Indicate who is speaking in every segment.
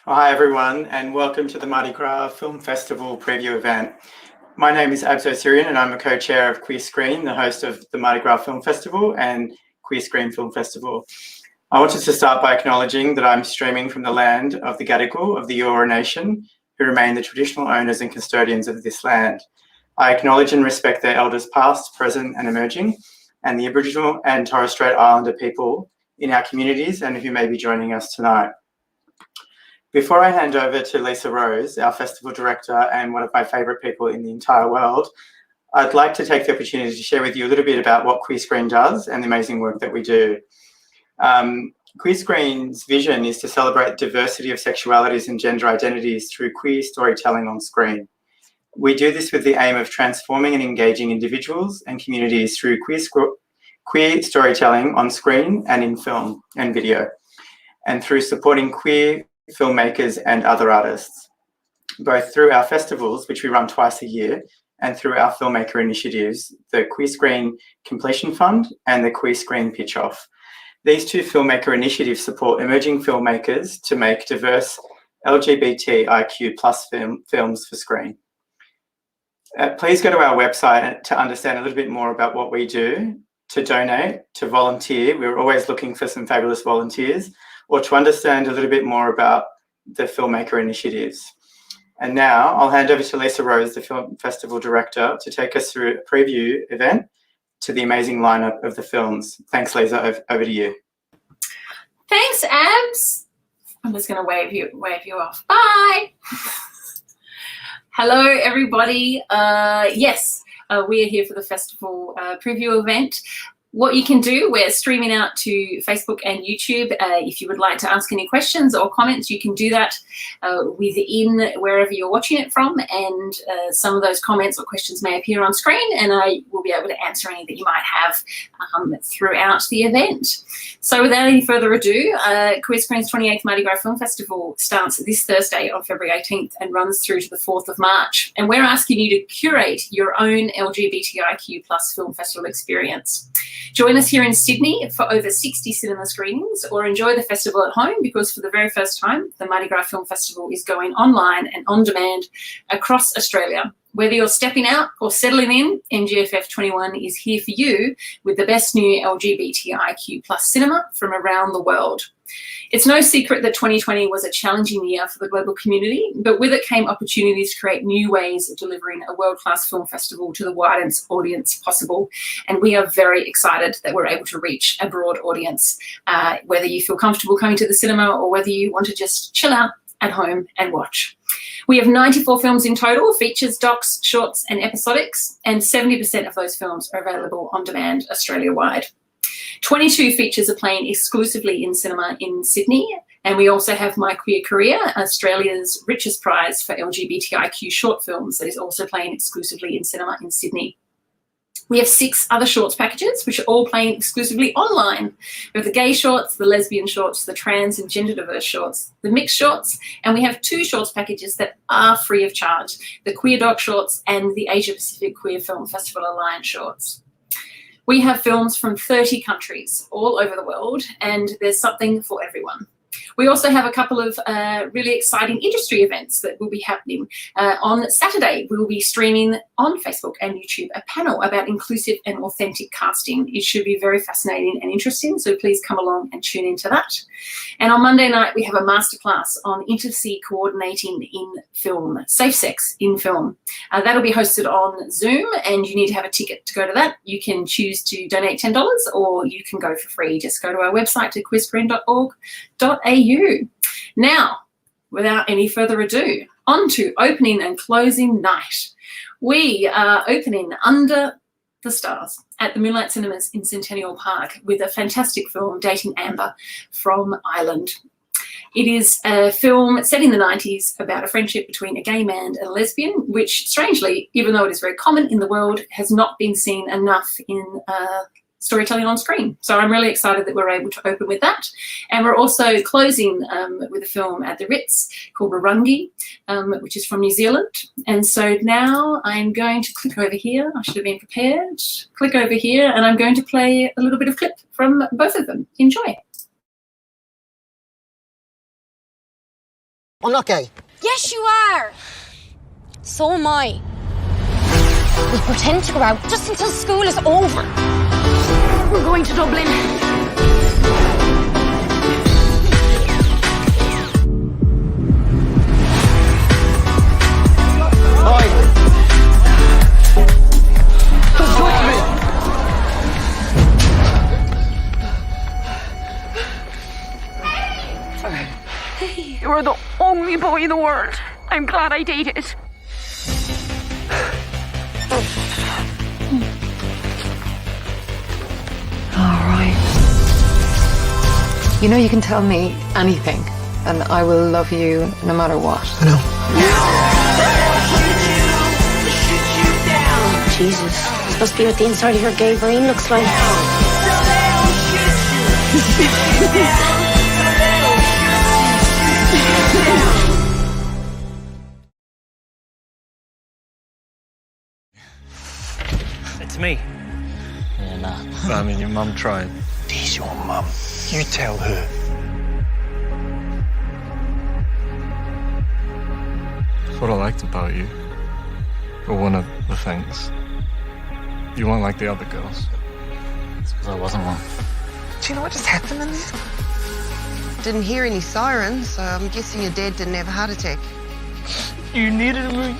Speaker 1: Hi everyone, and welcome to the Mardi Gras Film Festival preview event. My name is Abzo Syrian and I'm a co-chair of Queer Screen, the host of the Mardi Gras Film Festival and Queer Screen Film Festival. I wanted to start by acknowledging that I'm streaming from the land of the Gadigal of the Eora Nation, who remain the traditional owners and custodians of this land. I acknowledge and respect their elders past, present and emerging, and the Aboriginal and Torres Strait Islander people in our communities and who may be joining us tonight. Before I hand over to Lisa Rose, our festival director and one of my favourite people in the entire world, I'd like to take the opportunity to share with you a little bit about what Queer Screen does and the amazing work that we do. Queer Screen's vision is to celebrate diversity of sexualities and gender identities through queer storytelling on screen. We do this with the aim of transforming and engaging individuals and communities through queer storytelling on screen and in film and video, and through supporting queer filmmakers and other artists, both through our festivals, which we run twice a year, and through our filmmaker initiatives, the Queer Screen Completion Fund and the Queer Screen Pitch Off. These two filmmaker initiatives support emerging filmmakers to make diverse LGBTIQ+ films for screen. Please go to our website to understand a little bit more about what we do, to donate, to volunteer. We're always looking for some fabulous volunteers, or to understand a little bit more about the filmmaker initiatives. And now I'll hand over to Lisa Rose, the Film Festival Director, to take us through a preview event to the amazing lineup of the films. Thanks, Lisa, over to you.
Speaker 2: Thanks, Abs. I'm just gonna wave you off. Bye. Hello, everybody. Yes, we are here for the festival preview event. What you can do, we're streaming out to Facebook and YouTube. If you would like to ask any questions or comments, you can do that within wherever you're watching it from, and some of those comments or questions may appear on screen, and I will be able to answer any that you might have throughout the event. So without any further ado, Queer Screen's 28th Mardi Gras Film Festival starts this Thursday on February 18th and runs through to the 4th of March. And we're asking you to curate your own LGBTIQ+ film festival experience. Join us here in Sydney for over 60 cinema screenings, or enjoy the festival at home, because for the very first time, the Mardi Gras Film Festival is going online and on demand across Australia. Whether you're stepping out or settling in, MGFF21 is here for you with the best new LGBTIQ+ cinema from around the world. It's no secret that 2020 was a challenging year for the global community, but with it came opportunities to create new ways of delivering a world-class film festival to the widest audience possible. And we are very excited that we're able to reach a broad audience, whether you feel comfortable coming to the cinema or whether you want to just chill out at home and watch. We have 94 films in total, features, docs, shorts and episodics, and 70% of those films are available on demand Australia-wide. 22 features are playing exclusively in cinema in Sydney, and we also have My Queer Career, Australia's richest prize for LGBTIQ short films, that is also playing exclusively in cinema in Sydney. We have 6 other shorts packages, which are all playing exclusively online. We have the gay shorts, the lesbian shorts, the trans and gender diverse shorts, the mixed shorts, and we have 2 shorts packages that are free of charge, the Queer Dog shorts and the Asia Pacific Queer Film Festival Alliance shorts. We have films from 30 countries all over the world, and there's something for everyone. We also have a couple of really exciting industry events that will be happening. On Saturday, we will be streaming on Facebook and YouTube a panel about inclusive and authentic casting. It should be very fascinating and interesting, so please come along and tune into that. And on Monday night, we have a masterclass on intimacy coordinating in film, safe sex in film. That'll be hosted on Zoom, and you need to have a ticket to go to that. You can choose to donate $10 or you can go for free. Just go to our website to queerscreen.org.au. Now, without any further ado, on to opening and closing night. We are opening Under the Stars at the Moonlight Cinemas in Centennial Park with a fantastic film, Dating Amber, from Ireland. It is a film set in the 90s about a friendship between a gay man and a lesbian, which strangely, even though it is very common in the world, has not been seen enough in storytelling on screen. So I'm really excited that we're able to open with that. And we're also closing with a film at the Ritz called Warungi, which is from New Zealand. And so now I'm going to click over here. I should have been prepared. Click over here, and I'm going to play a little bit of clip from both of them. Enjoy.
Speaker 3: I'm not gay.
Speaker 4: Yes, you are. So am I. We pretend to go out just until school is over. We're going to Dublin.
Speaker 5: You're the only boy in the world. I'm glad I dated.
Speaker 6: All right. You know, you can tell me anything, and I will love you no matter what.
Speaker 3: I know.
Speaker 4: Jesus, this must be what the inside of your gay brain looks like.
Speaker 7: It's me.
Speaker 8: Yeah, nah.
Speaker 7: I mean, your mum tried.
Speaker 3: She's your mum. You tell her.
Speaker 7: That's what I liked about you. Or one of the things. You weren't like the other girls.
Speaker 8: It's because I wasn't one.
Speaker 3: Do you know what just happened in there? Didn't hear any sirens, so I'm guessing your dad didn't have a heart attack.
Speaker 7: You needed me.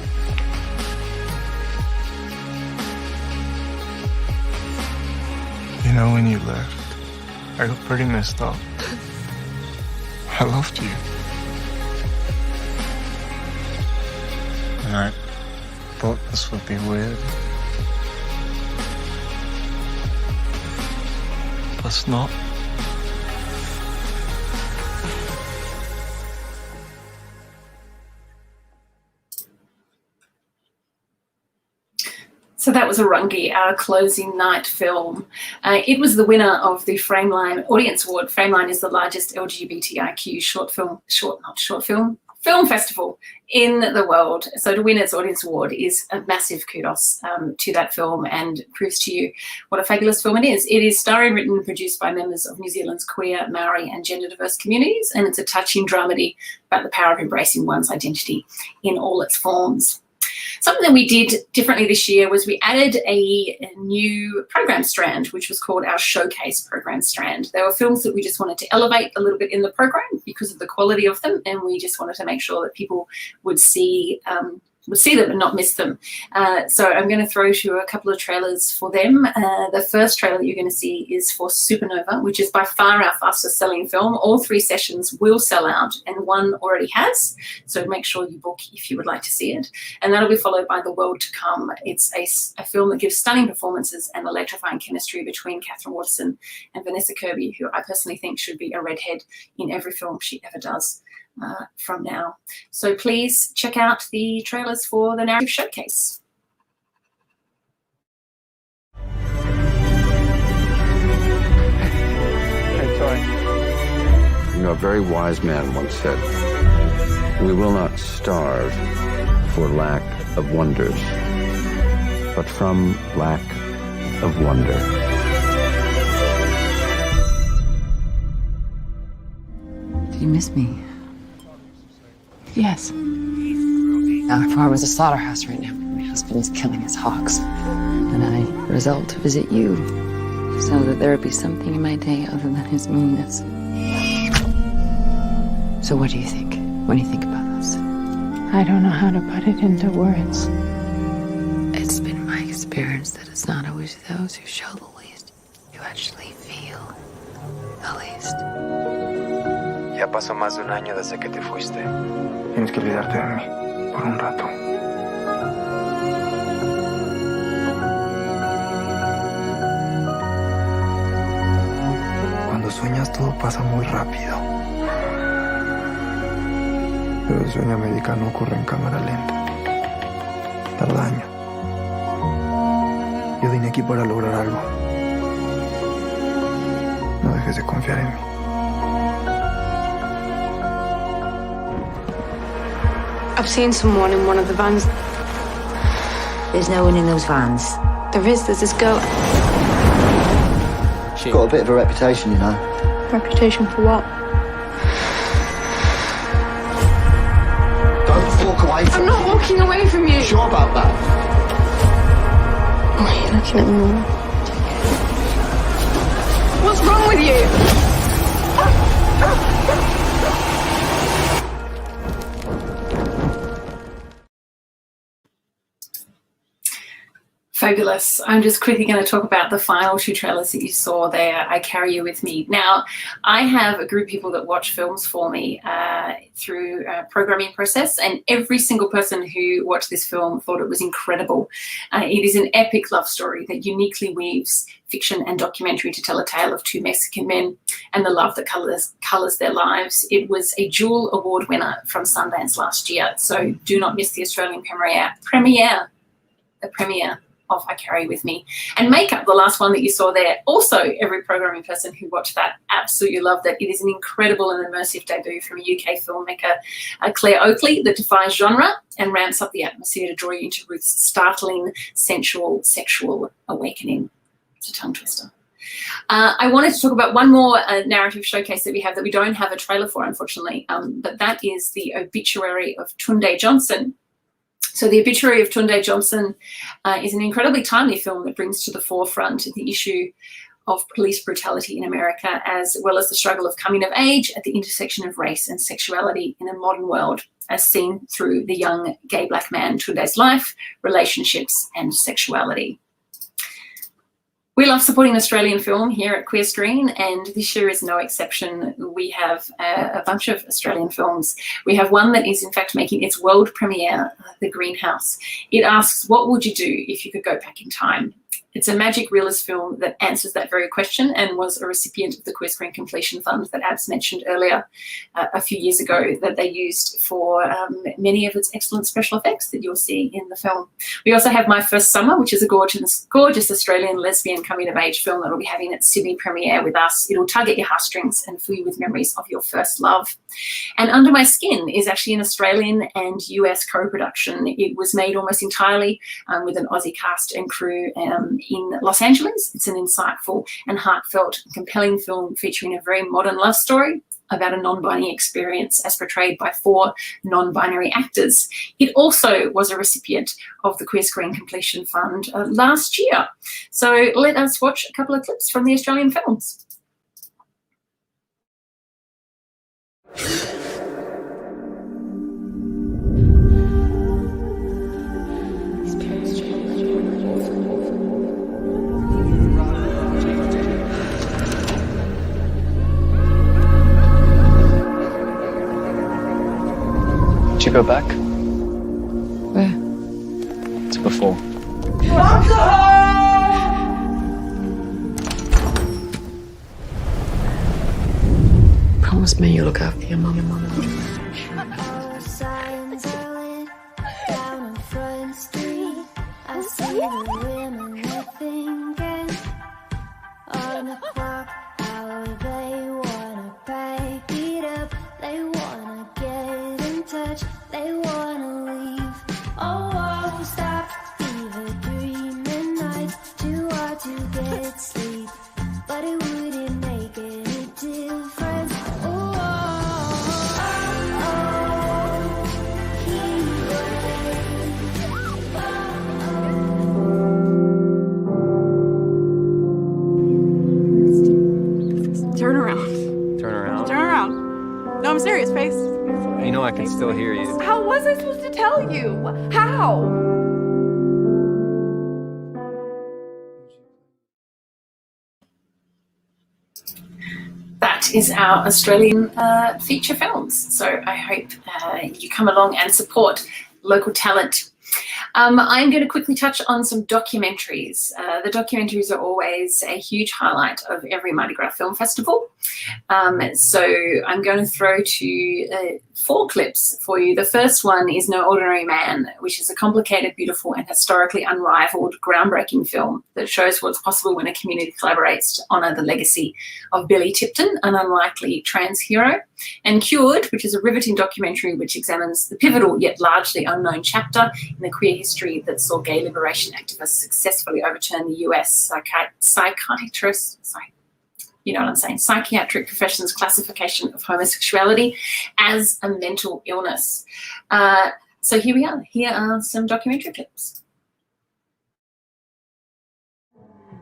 Speaker 7: You know, when you left, I got pretty messed up. I loved you. And I thought this would be weird. But it's not.
Speaker 2: So that was Arungi, our closing night film. It was the winner of the Frameline Audience Award. Frameline is the largest LGBTIQ film festival in the world. So to win its Audience Award is a massive kudos to that film and proves to you what a fabulous film it is. It is starring, written and produced by members of New Zealand's queer, Maori and gender diverse communities, and it's a touching dramedy about the power of embracing one's identity in all its forms. Something that we did differently this year was we added a new program strand, which was called our Showcase program strand. There were films that we just wanted to elevate a little bit in the program because of the quality of them, and we just wanted to make sure that people would see them and not miss them. So I'm going to throw to a couple of trailers for them. The first trailer you're going to see is for Supernova, which is by far our fastest selling film. All 3 sessions will sell out and one already has. So make sure you book if you would like to see it. And that'll be followed by The World to Come. It's a film that gives stunning performances and electrifying chemistry between Catherine Watterson and Vanessa Kirby, who I personally think should be a redhead in every film she ever does. From now. So please check out the trailers for the Narrative Showcase.
Speaker 7: Hey, sorry.
Speaker 9: You know, a very wise man once said, "We will not starve for lack of wonders, but from lack of wonder."
Speaker 6: Do you miss me? Yes. Our farm is a slaughterhouse right now. My husband's killing his hogs. And I resolved to visit you so that there would be something in my day other than his meanness. So what do you think when you think about us?
Speaker 10: I don't know how to put it into words.
Speaker 6: It's been my experience that it's not always those who show the least who actually feel the least.
Speaker 11: Ya pasó más de un año desde que te fuiste.
Speaker 7: Tienes que olvidarte de mí por un rato.
Speaker 11: Cuando sueñas todo pasa muy rápido. Pero el sueño americano ocurre en cámara lenta. Tarda años. Yo vine aquí para lograr algo. No dejes de confiar en mí.
Speaker 10: I've seen someone in one of the vans.
Speaker 12: There's no one in those vans.
Speaker 10: There is, there's this girl.
Speaker 3: She's got a bit of a reputation, you know.
Speaker 10: Reputation for what?
Speaker 11: away from
Speaker 10: I'm not walking away from you.
Speaker 11: Sure about that?
Speaker 10: Why are you looking at me? What's wrong with you?
Speaker 2: Fabulous. I'm just quickly going to talk about the final two trailers that you saw there, I Carry You With Me. Now, I have a group of people that watch films for me through a programming process, and every single person who watched this film thought it was incredible. It is an epic love story that uniquely weaves fiction and documentary to tell a tale of two Mexican men and the love that colours their lives. It was a Jewel Award winner from Sundance last year, so do not miss the Australian premiere of I Carry With Me. And Makeup, the last one that you saw there, also every programming person who watched that absolutely loved it. It is an incredible and immersive debut from UK filmmaker Claire Oakley that defies genre and ramps up the atmosphere to draw you into Ruth's startling, sensual, sexual awakening. It's a tongue twister. I wanted to talk about one more narrative showcase that we have that we don't have a trailer for, unfortunately, but that is The Obituary of Tunde Johnson. So The Obituary of Tunde Johnson is an incredibly timely film that brings to the forefront the issue of police brutality in America, as well as the struggle of coming of age at the intersection of race and sexuality in a modern world, as seen through the young gay black man Tunde's life, relationships, and sexuality. We love supporting Australian film here at Queer Screen, and this year is no exception. We have a bunch of Australian films. We have one that is in fact making its world premiere, The Greenhouse. It asks, what would you do if you could go back in time? It's a magic realist film that answers that very question and was a recipient of the Queer Screen Completion Fund that Abs mentioned earlier a few years ago that they used for many of its excellent special effects that you'll see in the film. We also have My First Summer, which is a gorgeous Australian lesbian coming-of-age film that will be having its Sydney premiere with us. It'll tug at your heartstrings and fill you with memories of your first love. And Under My Skin is actually an Australian and US co-production. It was made almost entirely with an Aussie cast and crew in Los Angeles. It's an insightful and heartfelt, compelling film featuring a very modern love story about a non-binary experience as portrayed by 4 non-binary actors. It also was a recipient of the Queer Screen Completion Fund last year. So let us watch a couple of clips from the Australian films.
Speaker 13: Did you go back?
Speaker 6: Where?
Speaker 13: To before.
Speaker 6: Promise me you'll look after your mum and mum.
Speaker 14: They wanna leave. Oh, won't stop. Either dreaming nights too hard to get sleep, but it wouldn't make any difference. Oh,
Speaker 5: Turn around.
Speaker 13: Turn around.
Speaker 5: Turn around. No, I'm serious, face.
Speaker 13: You know I can still hear you.
Speaker 5: How was I supposed to tell you? How?
Speaker 2: That is our Australian feature films. So I hope you come along and support local talent. I'm going to quickly touch on some documentaries. The documentaries are always a huge highlight of every Mardi Gras Film Festival. So I'm going to throw to 4 clips for you. The first one is No Ordinary Man, which is a complicated, beautiful, and historically unrivaled, groundbreaking film that shows what's possible when a community collaborates to honour the legacy of Billy Tipton, an unlikely trans hero. And Cured, which is a riveting documentary which examines the pivotal yet largely unknown chapter in the queer history that saw gay liberation activists successfully overturn the US psychiatric profession's classification of homosexuality as a mental illness. So here we are. Here are some documentary clips.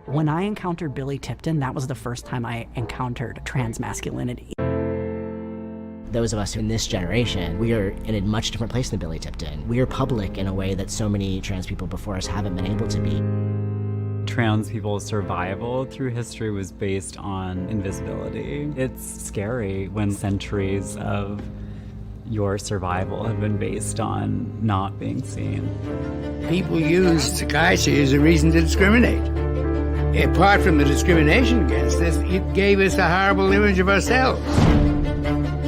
Speaker 15: When I encountered Billy Tipton, that was the first time I encountered trans masculinity.
Speaker 16: Those of us in this generation, we are in a much different place than Billy Tipton. We are public in a way that so many trans people before us haven't been able to be.
Speaker 17: Trans people's survival through history was based on invisibility. It's scary when centuries of your survival have been based on not being seen.
Speaker 18: People use psychiatry as a reason to discriminate. Apart from the discrimination against us, it gave us a horrible image of ourselves.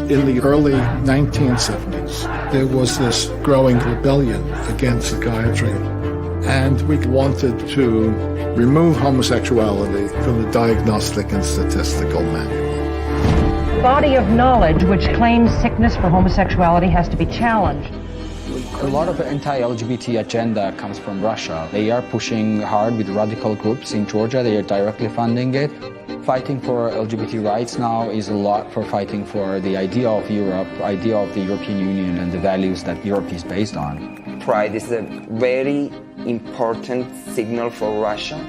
Speaker 11: In the early 1970s, there was this growing rebellion against psychiatry, and we wanted to remove homosexuality from the diagnostic and statistical manual.
Speaker 19: The body of knowledge which claims sickness for homosexuality has to be challenged.
Speaker 20: A lot of the anti-LGBT agenda comes from Russia. They are pushing hard with radical groups in Georgia. They are directly funding it. Fighting for LGBT rights now is a lot for fighting for the idea of Europe, idea of the European Union and the values that Europe is based on.
Speaker 21: Pride is a very important signal for Russia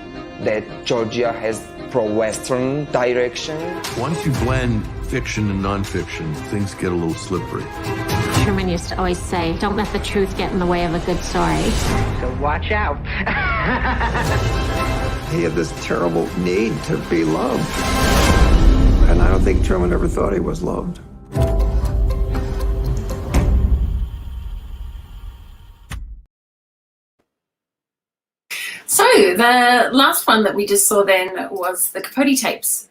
Speaker 21: that Georgia has pro-Western direction.
Speaker 22: Once you blend fiction and non-fiction, things get a little slippery.
Speaker 4: Truman used to always say, don't let the truth get in the way of a good story.
Speaker 18: So watch out.
Speaker 23: He had this terrible need to be loved. And I don't think Truman ever thought he was loved.
Speaker 2: So the last one that we just saw then was the Capote tapes,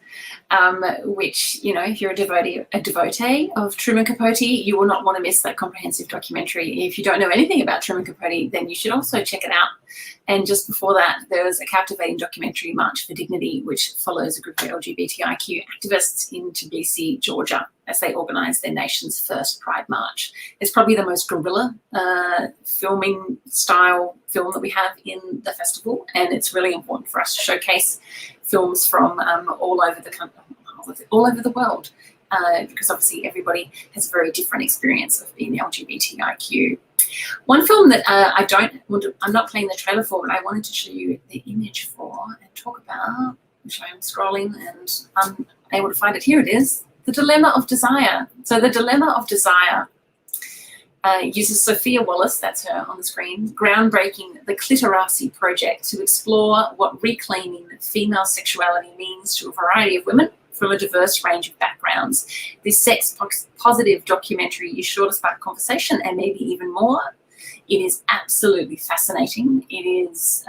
Speaker 2: which, you know, if you're a devotee of Truman Capote, you will not want to miss that comprehensive documentary. If you don't know anything about Truman Capote, then you should also check it out. And just before that, there was a captivating documentary, March for Dignity, which follows a group of LGBTIQ activists in Tbilisi, Georgia, as they organise their nation's first Pride March. It's probably the most guerrilla filming style film that we have in the festival, and it's really important for us to showcase films from all over the country, all over the world, because obviously everybody has a very different experience of being LGBTIQ. One film that I'm not playing the trailer for, but I wanted to show you the image for and talk about, which I'm scrolling and I'm able to find it. Here it is, The Dilemma of Desire. So The Dilemma of Desire uses Sophia Wallace, that's her on the screen, groundbreaking the Clitorasi project to explore what reclaiming female sexuality means to a variety of women from a diverse range of backgrounds. This sex-positive documentary is sure to spark conversation and maybe even more. It is absolutely fascinating. It is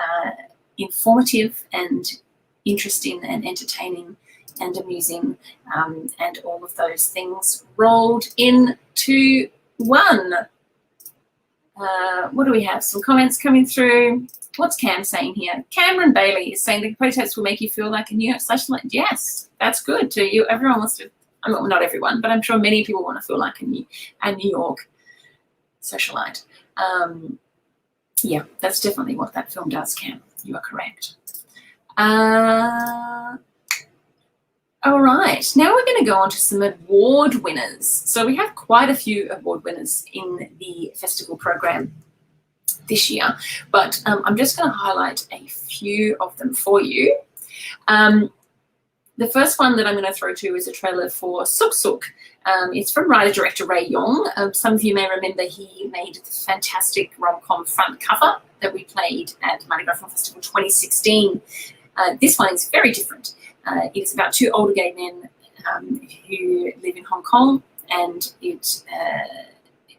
Speaker 2: informative and interesting and entertaining and amusing, and all of those things rolled into one. What do we have? Some comments coming through. What's Cam saying here? Cameron Bailey is saying the Capote tapes will make you feel like a New York socialite. Yes, that's good too. Everyone wants to, I mean, not everyone, but I'm sure many people want to feel like a New York socialite. Yeah, that's definitely what that film does, Cam. You are correct. All right, now we're going to go on to some award winners. So we have quite a few award winners in the festival program this year, but I'm just going to highlight a few of them for you. The first one that I'm going to throw to is a trailer for Suk Suk. It's from writer-director Ray Yong. Some of you may remember he made the fantastic rom-com front cover that we played at Mardi Gras Film Festival 2016. This one is very different. It is about two older gay men who live in Hong Kong, and it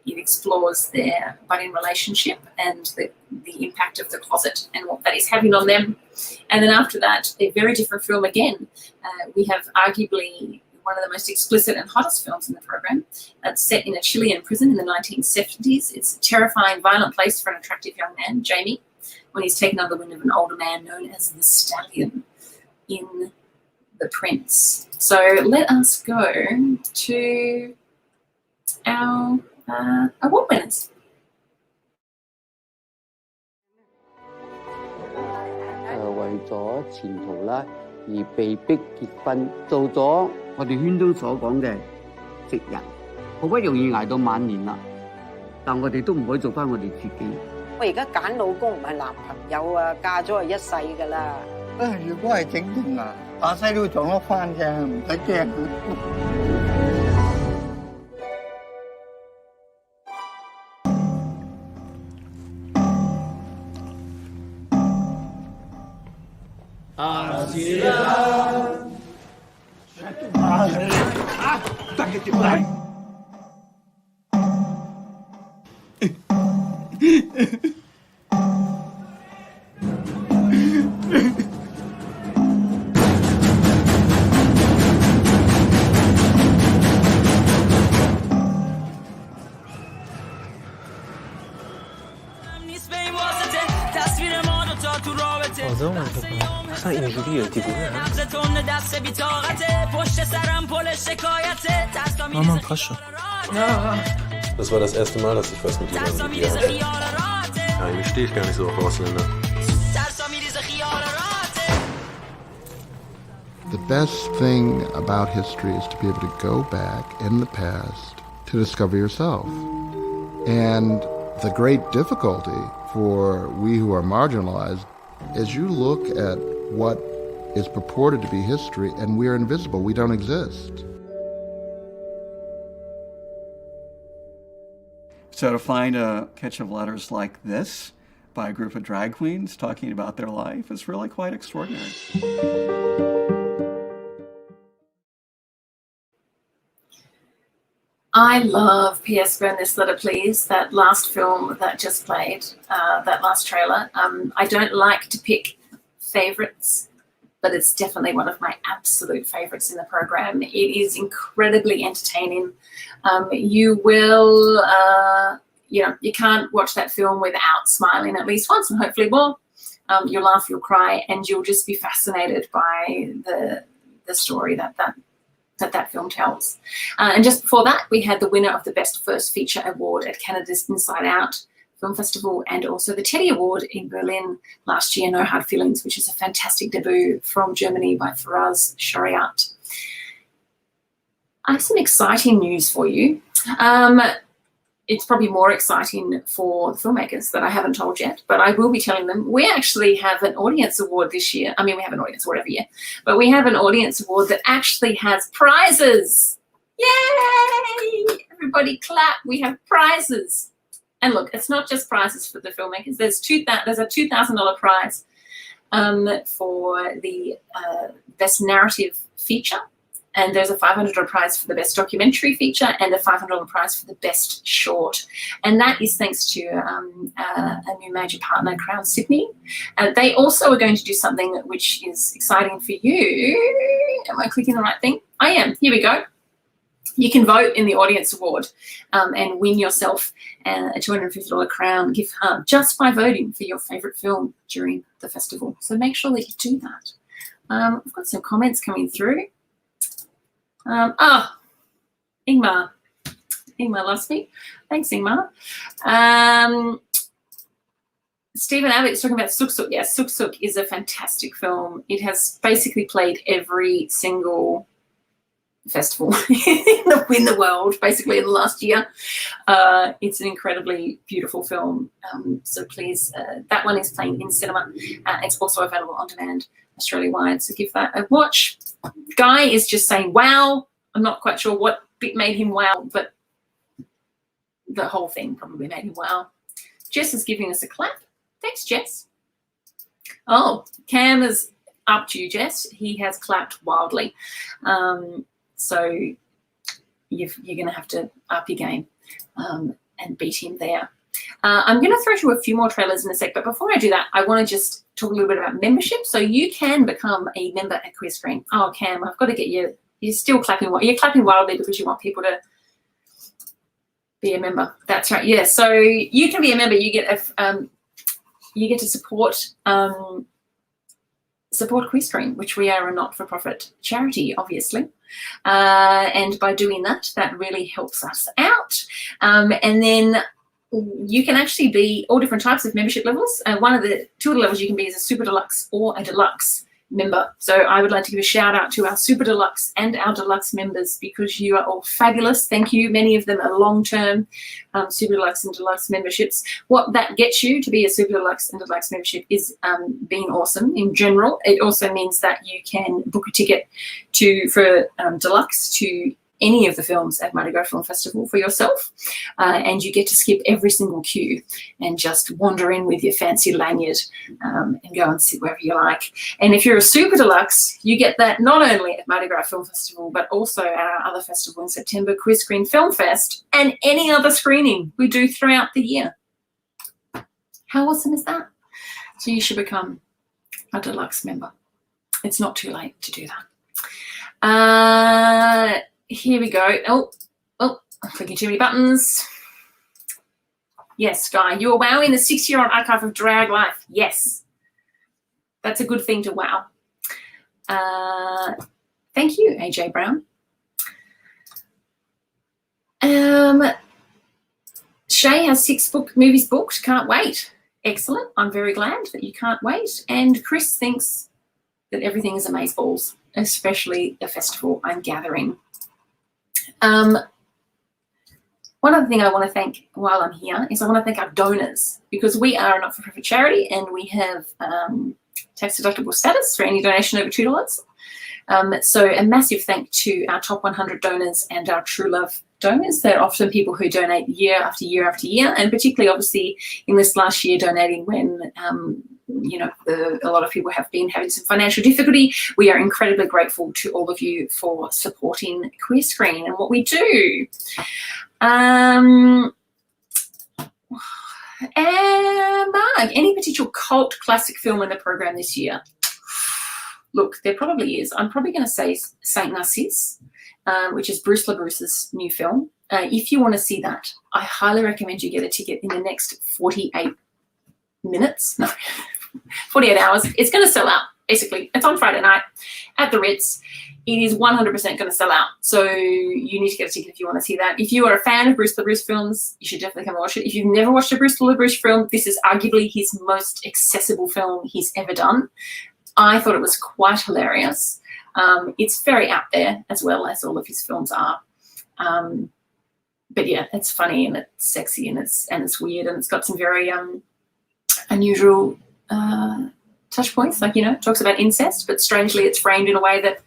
Speaker 2: explores their budding relationship and the impact of the closet and what that is having on them. And then after that, a very different film again. We have arguably one of the most explicit and hottest films in the program. It's set in a Chilean prison in the 1970s. It's a terrifying, violent place for an attractive young man, Jamie, when he's taken under the wing of an older man known as the Stallion in The Prince. So let us go to our award winners.
Speaker 24: 為咗前途啦，而被逼結婚，做咗我哋圈中所講嘅直人，好不容易捱到晚年啦，但我哋都唔可以做翻我哋自己。
Speaker 1: 我而家揀老公唔係男朋友啊，嫁咗係一世噶啦。
Speaker 24: 如果係整定啊，打西都會撞得翻嘅，唔使驚。
Speaker 13: اصلا اینجوریه دیوونه
Speaker 7: Mama, passt schon.
Speaker 22: Das war das erste Mal, dass ich was mit jemandem hatte. Eigentlich stehe ich gar nicht so auf Ausländer.
Speaker 11: The best thing about history is to be able to go back in the past to discover yourself. And the great difficulty for we who are marginalized is you look at what is purported to be history and we are invisible, we don't exist.
Speaker 8: So to find a catch of letters like this by a group of drag queens talking about their life is really quite extraordinary.
Speaker 2: I love P.S. Burn This Letter Please, that last film that just played, that last trailer. I don't like to pick favourites, but it's definitely one of my absolute favourites in the program. It is incredibly entertaining. You will, you can't watch that film without smiling at least once, and hopefully more. You'll laugh, you'll cry, and you'll just be fascinated by the story that film tells. And just before that, we had the winner of the Best First Feature Award at Canada's Inside Out Film Festival, and also the Teddy Award in Berlin last year, No Hard Feelings, which is a fantastic debut from Germany by Faraz Shariat. I have some exciting news for you. It's probably more exciting for the filmmakers that I haven't told yet, but I will be telling them. We actually have an audience award this year. I mean, we have an audience award every year, but we have an audience award that actually has prizes. Yay! Everybody clap. We have prizes. And look, it's not just prizes for the filmmakers. There's a $2,000 prize for the Best Narrative Feature. And there's a $500 prize for the Best Documentary Feature and a $500 prize for the Best Short. And that is thanks to a new major partner, Crown Sydney. They also are going to do something which is exciting for you. Am I clicking the right thing? I am. Here we go. You can vote in the Audience Award and win yourself a $250 Crown gift card just by voting for your favourite film during the festival. So make sure that you do that. I've got some comments coming through. Ingmar. Ingmar loves me. Thanks, Ingmar. Stephen Abbott's talking about Suk Suk. Yes, Suk Suk is a fantastic film. It has basically played every single festival in the world, basically in the last year. It's an incredibly beautiful film. So please, that one is playing in cinema. It's also available on demand Australia-wide, so give that a watch. Guy is just saying wow. I'm not quite sure what bit made him wow, but the whole thing probably made him wow. Jess is giving us a clap. Thanks, Jess. Oh, Cam is up to you, Jess. He has clapped wildly. So you're going to have to up your game and beat him there. I'm going to throw to a few more trailers in a sec, but before I do that, I want to just talk a little bit about membership. So you can become a member at Queer Screen. Oh, Cam, I've got to get you. You're still clapping. You're clapping wildly because you want people to be a member. That's right. Yeah. So you can be a member. You get to support Queer Screen, which we are a not-for-profit charity, obviously. And by doing that, that really helps us out. And then you can actually be all different types of membership levels. Two of the levels you can be is a super deluxe or a deluxe member. So I would like to give a shout out to our Super Deluxe and our Deluxe members, because you are all fabulous. Thank you. Many of them are long-term Super Deluxe and Deluxe memberships. What that gets you to be a Super Deluxe and Deluxe membership is being awesome in general. It also means that you can book a ticket for Deluxe to any of the films at Mardi Gras Film Festival for yourself, and you get to skip every single queue and just wander in with your fancy lanyard and go and sit wherever you like. And if you're a Super Deluxe, you get that not only at Mardi Gras Film Festival, but also at our other festival in September, Quiz Screen Film Fest, and any other screening we do throughout the year. How awesome is that? So you should become a Deluxe member. It's not too late to do that. Here we go. Oh, I'm clicking too many buttons. Yes, Guy, you are wowing the 60-year-old archive of drag life. Yes, that's a good thing to wow. Thank you, AJ Brown. Shay has 6 movies booked. Can't wait. Excellent. I'm very glad that you can't wait. And Chris thinks that everything is amazeballs, especially the festival, I'm gathering. One other thing I want to thank while I'm here is I want to thank our donors, because we are a not-for-profit charity and we have tax-deductible status for any donation over $2. So a massive thank to our top 100 donors and our True Love donors. They're often people who donate year after year after year, and particularly obviously in this last year donating when a lot of people have been having some financial difficulty. We are incredibly grateful to all of you for supporting Queer Screen and what we do. And Marg, any potential cult classic film in the program this year? Look, there probably is. I'm probably going to say Saint Narcisse, which is Bruce LaBruce's new film. If you want to see that, I highly recommend you get a ticket in the next 48 minutes. No, 48 hours. It's going to sell out, basically. It's on Friday night at the Ritz. It is 100% going to sell out. So you need to get a ticket if you want to see that. If you are a fan of Bruce LaBruce films, you should definitely come and watch it. If you've never watched a Bruce LaBruce film, this is arguably his most accessible film he's ever done. I thought it was quite hilarious. It's very out there, as well as all of his films are. But yeah, it's funny and it's sexy and it's weird, and it's got some very unusual touch points. Like, it talks about incest, but strangely it's framed in a way that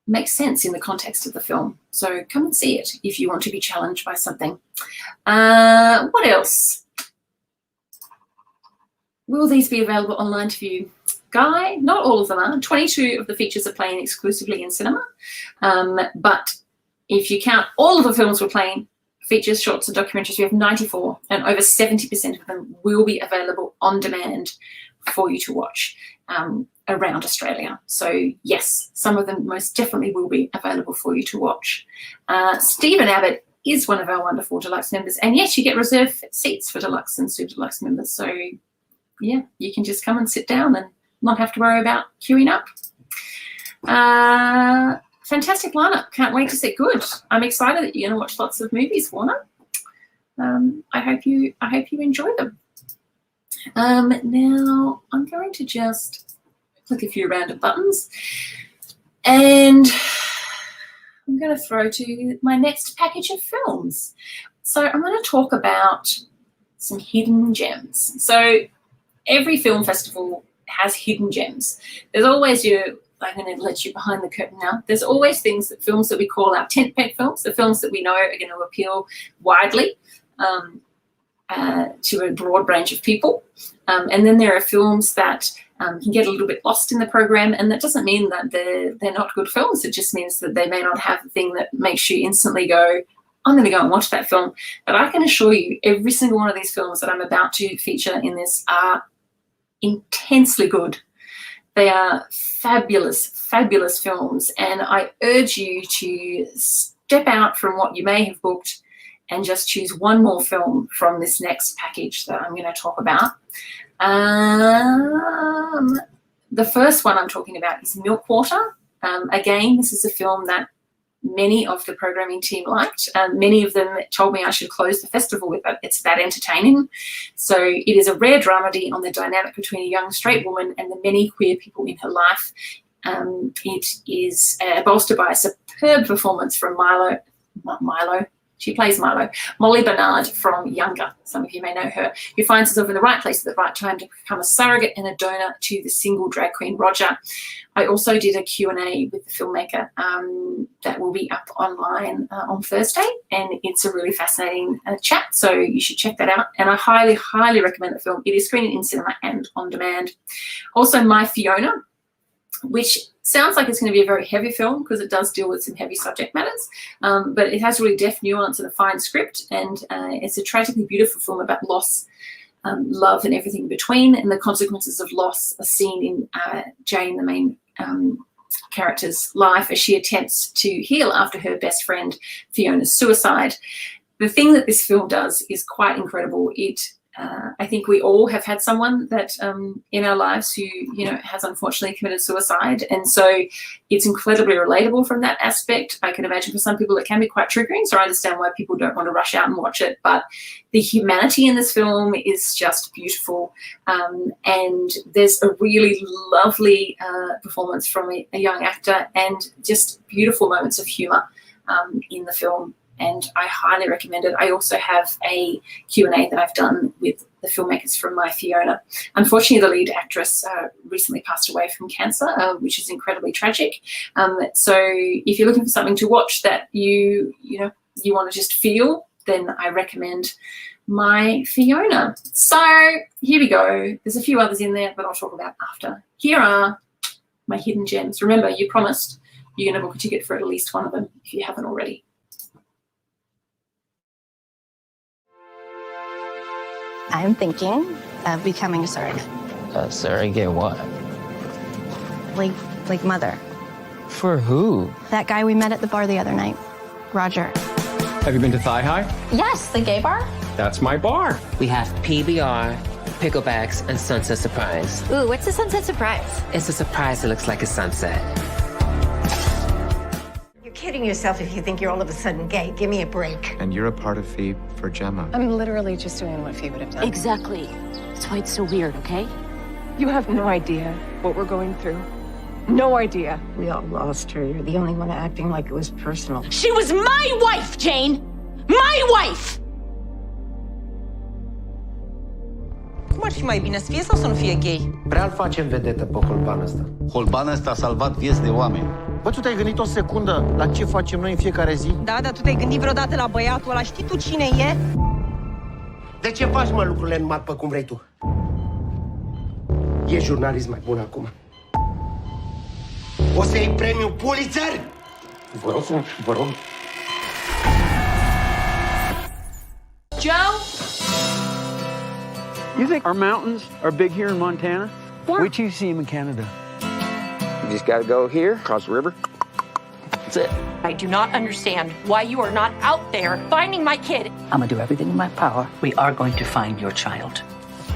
Speaker 2: makes sense in the context of the film. So come and see it if you want to be challenged by something. What else? Will these be available online to view? Guy, not all of them are. 22 of the features are playing exclusively in cinema. But if you count all of the films we're playing, features, shorts and documentaries, we have 94, and over 70% of them will be available on demand for you to watch around Australia. So yes, some of them most definitely will be available for you to watch. Stephen Abbott is one of our wonderful Deluxe members, and yes, you get reserved seats for Deluxe and Super Deluxe members. So yeah, you can just come and sit down and not have to worry about queuing up. Fantastic lineup. Can't wait to see. Good. I'm excited that you're going to watch lots of movies, Warner. I hope you enjoy them. Now I'm going to just click a few random buttons, and I'm going to throw to my next package of films. So I'm going to talk about some hidden gems. So every film festival has hidden gems. There's always I'm going to let you behind the curtain now. There's always films that we call our tent peg films, the films that we know are going to appeal widely to a broad range of people. And then there are films that can get a little bit lost in the program, and that doesn't mean that they're not good films. It just means that they may not have the thing that makes you instantly go, I'm going to go and watch that film. But I can assure you every single one of these films that I'm about to feature in this are intensely good. They are fabulous, fabulous films, and I urge you to step out from what you may have booked and just choose one more film from this next package that I'm going to talk about. The first one I'm talking about is Milkwater. Again, this is a film that many of the programming team liked. Many of them told me I should close the festival with it. It's that entertaining. So it is a rare dramedy on the dynamic between a young straight woman and the many queer people in her life. It is bolstered by a superb performance from she plays Milo, Molly Bernard from Younger. Some of you may know her, who finds herself in the right place at the right time to become a surrogate and a donor to the single drag queen Roger. I also did a Q&A with the filmmaker that will be up online on Thursday, and it's a really fascinating chat, so you should check that out. And I highly, highly recommend the film. It is screening in cinema and on demand. Also, My Fiona, which sounds like it's going to be a very heavy film because it does deal with some heavy subject matters, but it has really deft nuance and a fine script, and it's a tragically beautiful film about loss, love and everything in between, and the consequences of loss are seen in Jane, the main character's life, as she attempts to heal after her best friend Fiona's suicide. The thing that this film does is quite incredible. I think we all have had someone that in our lives who, has unfortunately committed suicide. And so it's incredibly relatable from that aspect. I can imagine for some people it can be quite triggering, so I understand why people don't want to rush out and watch it. But the humanity in this film is just beautiful. And there's a really lovely performance from a young actor and just beautiful moments of humour in the film. And I highly recommend it. I also have a Q&A that I've done with the filmmakers from My Fiona. Unfortunately, the lead actress recently passed away from cancer, which is incredibly tragic. So if you're looking for something to watch that you want to just feel, then I recommend My Fiona. So here we go. There's a few others in there, but I'll talk about after. Here are my hidden gems. Remember, you promised you're going to book a ticket for at least one of them if you haven't already.
Speaker 3: I'm thinking of becoming a surrogate.
Speaker 13: A surrogate what?
Speaker 3: Like mother.
Speaker 13: For who?
Speaker 3: That guy we met at the bar the other night, Roger.
Speaker 7: Have you been to Thigh High?
Speaker 3: Yes, the gay bar.
Speaker 7: That's my bar.
Speaker 9: We have PBR, picklebacks, and Sunset Surprise.
Speaker 3: Ooh, what's a sunset surprise?
Speaker 9: It's a surprise that looks like a sunset.
Speaker 12: You're kidding yourself if you think you're all of a sudden gay. Give me a break.
Speaker 25: And you're a part of Fee for Gemma.
Speaker 26: I'm literally just doing what Fee would have done.
Speaker 27: Exactly. That's why it's so weird, okay?
Speaker 26: You have no idea what we're going through. No idea.
Speaker 12: We all lost her. You're the only one acting like it was personal.
Speaker 27: She was my wife, Jane! My wife!
Speaker 28: Cum ar fi mai bine, să fie sau să nu fie gay?
Speaker 29: Prea-l facem vedetă pe holbanul ăsta.
Speaker 30: Holbanul ăsta a salvat vieți de oameni. Bă, tu te-ai gândit o secundă la ce facem noi în fiecare zi?
Speaker 28: Da, dar tu te-ai gândit vreodată la băiatul ăla? Știi tu cine e?
Speaker 29: De ce faci, mă, lucrurile numai pe cum vrei tu? E jurnalism mai bun acum. O să iei premiul Pulitzer? Vă rog, vă rog.
Speaker 2: Joe?
Speaker 31: You think our mountains are big here in Montana? Yeah. Wait till you see them in Canada.
Speaker 29: You just gotta go here, across the river. That's it.
Speaker 27: I do not understand why you are not out there finding my kid.
Speaker 32: I'm gonna do everything in my power. We are going to find your child.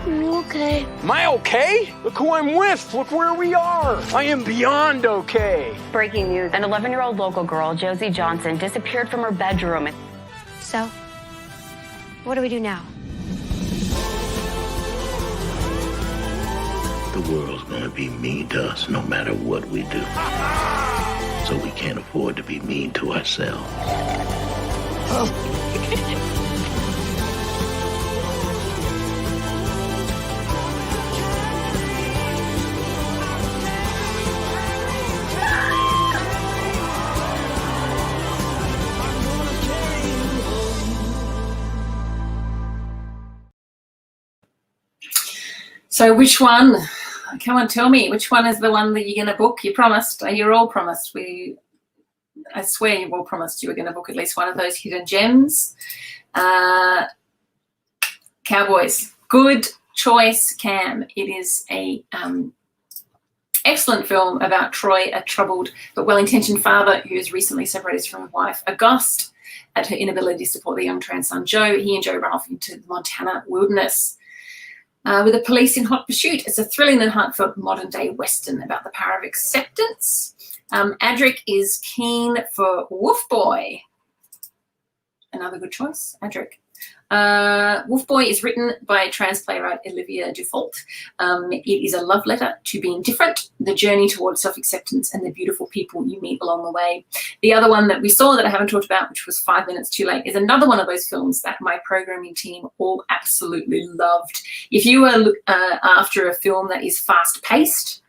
Speaker 12: Okay.
Speaker 31: Am I okay? Look who I'm with. Look where we are. I am beyond okay.
Speaker 33: Breaking news. An 11-year-old local girl, Josie Johnson, disappeared from her bedroom.
Speaker 3: So, what do we do now?
Speaker 34: The world's gonna be mean to us no matter what we do. So we can't afford to be mean to ourselves.
Speaker 2: So which one? Come on, tell me. Which one is the one that you're going to book? You promised. You're all promised. I swear you all promised you were going to book at least one of those hidden gems. Cowboys. Good choice, Cam. It is a excellent film about Troy, a troubled but well-intentioned father who is recently separated from his wife, aghast at her inability to support their young trans son, Joe. He and Joe run off into the Montana wilderness. With the police in hot pursuit. It's a thrilling and heartfelt modern-day Western about the power of acceptance. Adric is keen for Wolf Boy. Another good choice, Adric. Wolf Boy is written by trans playwright Olivia Dufault. It is a love letter to being different, the journey towards self-acceptance, and the beautiful people you meet along the way. The other one that we saw that I haven't talked about, which was 5 Minutes Too Late, is another one of those films that my programming team all absolutely loved. If you are after a film that is fast-paced,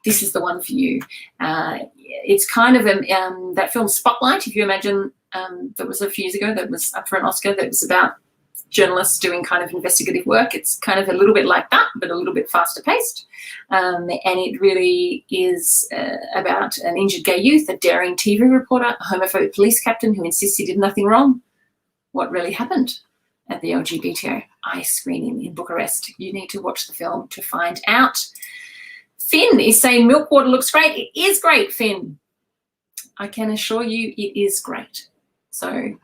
Speaker 2: this is the one for you. It's kind of that film Spotlight, if you imagine, that was a few years ago, that was up for an Oscar, that was about journalists doing kind of investigative work. It's kind of a little bit like that, but a little bit faster paced. And it really is about an injured gay youth, a daring TV reporter, a homophobic police captain who insists he did nothing wrong. What really happened at the LGBTI screening in Bucharest? You need to watch the film to find out. Finn is saying Milkwater looks great. It is great, Finn. I can assure you it is great. So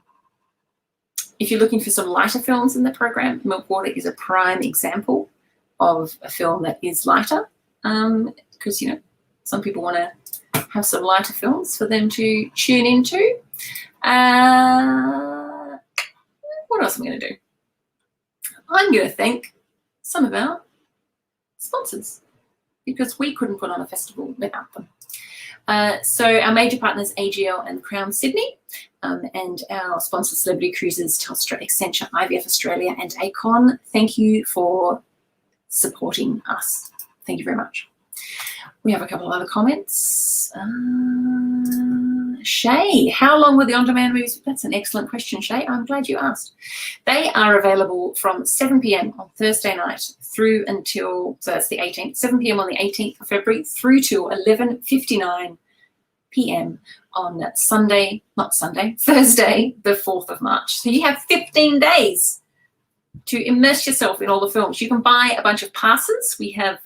Speaker 2: if you're looking for some lighter films in the program, Milkwater is a prime example of a film that is lighter, because, you know, some people want to have some lighter films for them to tune into. What else am I going to do? I'm going to thank some of our sponsors, because we couldn't put on a festival without them. So our major partners, AGL and Crown Sydney, and our sponsor, Celebrity Cruises, Telstra, Accenture, IVF Australia, and Acon. Thank you for supporting us. Thank you very much. We have a couple of other comments. Shay, how long were the on-demand movies? That's an excellent question, Shay. I'm glad you asked. They are available from 7 p.m. on Thursday night through until, so that's the 18th, 7 p.m. on the 18th of February through to 11:59 p.m. on Thursday, the 4th of March. So you have 15 days to immerse yourself in all the films. You can buy a bunch of passes. We have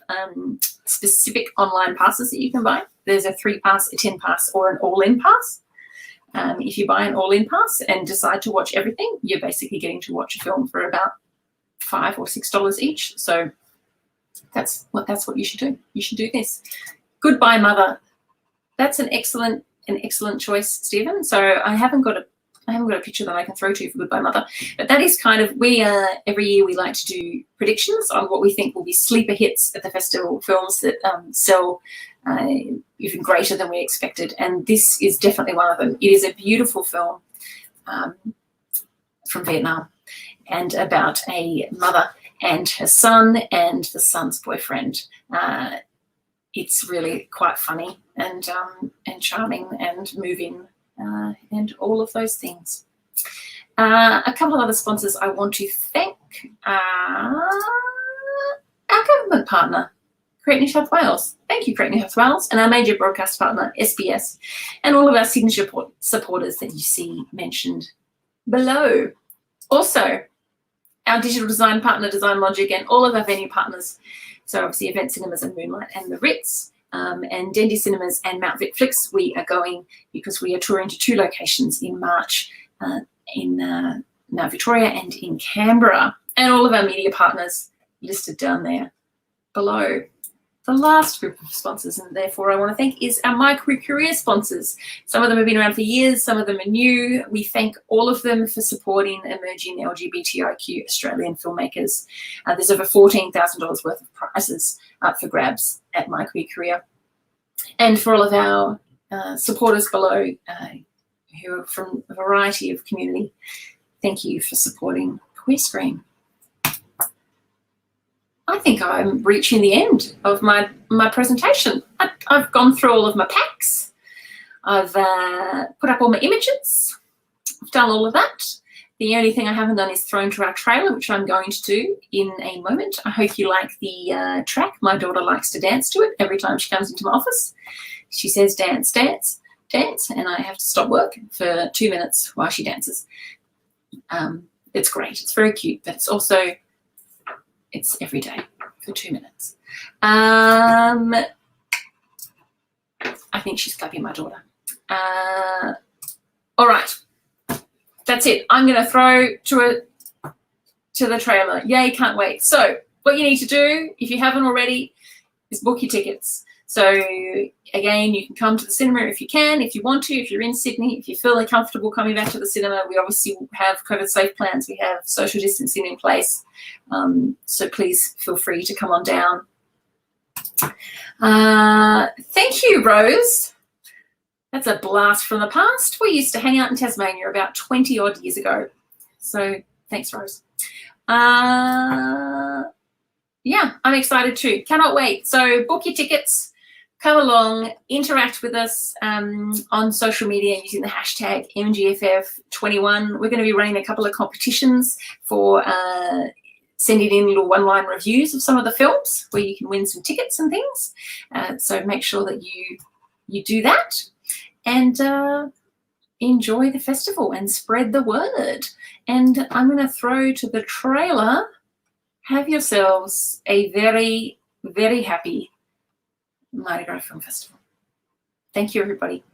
Speaker 2: specific online passes that you can buy. There's a 3-pass, a 10-pass, or an all-in pass. If you buy an all-in pass and decide to watch everything, you're basically getting to watch a film for about $5 or $6 each. So that's what you should do. You should do this. Goodbye, Mother. That's an excellent choice, Stephen. So I haven't got a picture that I can throw to you for Goodbye Mother, but that is kind of, every year we like to do predictions on what we think will be sleeper hits at the festival, films that sell even greater than we expected, and this is definitely one of them. It is a beautiful film from Vietnam, and about a mother and her son and the son's boyfriend. It's really quite funny and charming and moving, and all of those things. A couple of other sponsors I want to thank. Our government partner, Create New South Wales. Thank you, Create New South Wales, and our major broadcast partner, SBS, and all of our signature supporters that you see mentioned below. Also, our digital design partner, Design Logic, and all of our venue partners. So obviously Event Cinemas and Moonlight and the Ritz, and Dendy Cinemas and Mount Vic Flicks. We are going because we are touring to 2 locations in March, in Mount Victoria and in Canberra. And all of our media partners listed down there below. The last group of sponsors, and therefore I want to thank, is our My Career sponsors. Some of them have been around for years, some of them are new. We thank all of them for supporting emerging LGBTIQ Australian filmmakers. There's over $14,000 worth of prizes up for grabs at My Career. And for all of our supporters below who are from a variety of community, thank you for supporting Queer Screen. I think I'm reaching the end of my presentation. I've gone through all of my packs. I've put up all my images. I've done all of that. The only thing I haven't done is thrown to our trailer, which I'm going to do in a moment. I hope you like the track. My daughter likes to dance to it every time she comes into my office. She says, dance, dance, dance, and I have to stop work for 2 minutes while she dances. It's great. It's very cute, but it's also, it's every day for 2 minutes. I think she's clapping my daughter. All right. That's it. I'm going to throw to the trailer. Yay, can't wait. So what you need to do, if you haven't already, is book your tickets. So again, you can come to the cinema if you can, if you want to, if you're in Sydney, if you feel comfortable coming back to the cinema. We obviously have COVID safe plans. We have social distancing in place. So please feel free to come on down. Thank you, Rose. That's a blast from the past. We used to hang out in Tasmania about 20 odd years ago. So thanks, Rose. Yeah, I'm excited too. Cannot wait. So book your tickets, come along, interact with us on social media using the hashtag MGFF21. We're going to be running a couple of competitions for sending in little one-line reviews of some of the films where you can win some tickets and things. So make sure that you do that and enjoy the festival and spread the word. And I'm going to throw to the trailer. Have yourselves a very, very happy Mardi Gras Film Festival. Thank you, everybody.